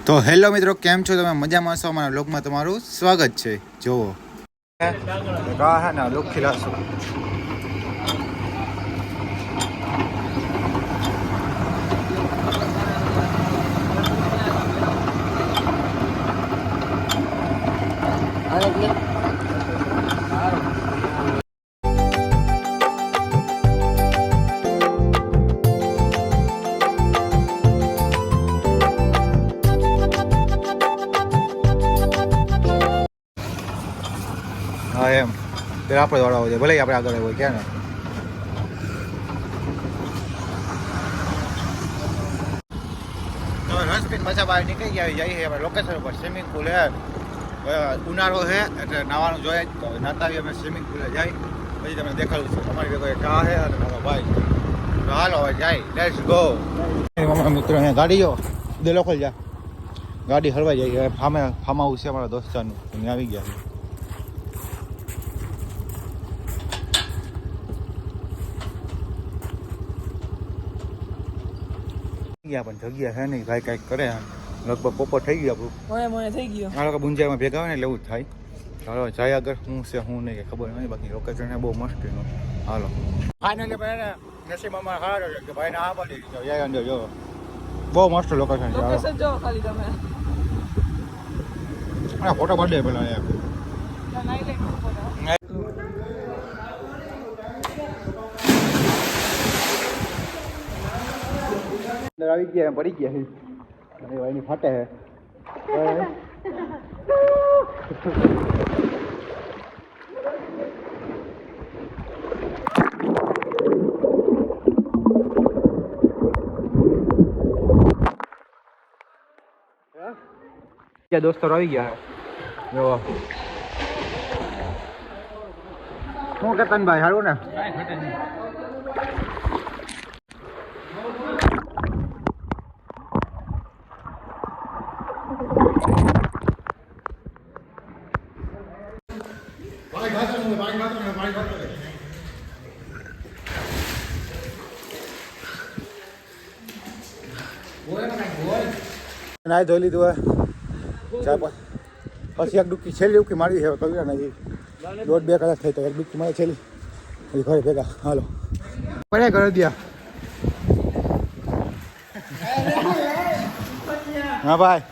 તો હેલો મિત્રો, કેમ છો તમે? મજામાં છો? અમારા બ્લોગમાં તમારું સ્વાગત છે. જોવો હે ને લુક ખીલાશો હા એમ પેલા આપણે દોડાવવો છે, ભલે આપણે આગળ હોય ક્યાં ને. તો રસપીન મજા બહાર નીકળી ગયા જઈએ આપણે લોકેશન ઉપર. સ્વિમિંગ પુલ હે, ઉનાળો છે એટલે નાવાનું જોઈએ તો નાતા અમે સ્વિમિંગ પુલે જાય. પછી તમને દેખાડું છું અમારી ભેગો કા છે અને મારો ભાઈ. તો હાલો હવે જાય, લેટ્સ ગો. અમારા મિત્રો અહીંયા ગાડી જો દે લોકલ જા ગાડી હરવાઈ જાય. ફાર્મ હાઉસ છે અમારા દોસ્તારનું, ત્યાં આવી ગયા. પણ જગ્યા છે નહીં, ભાઈ કાંઈક કરે. લગભગ પોપર થઈ ગયું આપણું, થઈ ગયું. આ લોકો ગુંજામાં ભેગા હોય ને એટલે એવું જ થાય. હાલો જાય આગળ શું છે શું નહીં ખબર નહીં, બાકી લોકેશન બહુ મસ્ત એનું. હાલો ફાઇનલી ભાઈ નસીબ અમારે સારો છે કે ભાઈને આ પાડી દીધો. જાય અંદર જો બહુ મસ્ત લોકેશન છે. જો ખાલી તમે ફોટો પાડે પેલા યાર. આવી ગયા પડી ગયા છે અને ભાઈની ફાટે છે. દોસ્તો આવી ગયા જો શું કેતન ભાઈ સારું ને? ના ધોઈ લીધું પછી એક ડૂબકી છેલ્લી ડૂબકી મારી છે. કવિરા નથી 1.5 કલાક થઈ તો એક ડૂબકી મારી છેલ્લી ઘરે ભેગા. હાલો પડે કરી દયા. હા ભાઈ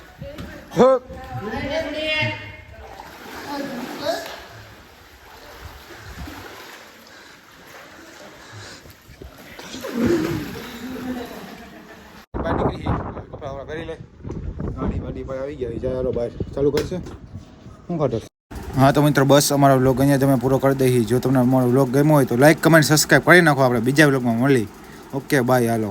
કપડા કરી લે. ગાડી વાડી પર આવી ગયા જાય. હાલો બહાર ચાલુ કરશે શું ખાતો. હા તો મિત્રો બસ અમારો વ્લોગ અહીંયા તમે પૂરો કરી દઈએ. જો તમને અમારો વ્લોગ ગમ્યો હોય તો લાઈક કમેન્ટ સબસ્ક્રાઈબ કરી નાખો. આપણે બીજા વ્લોગમાં મળી. Okay bye. હાલો.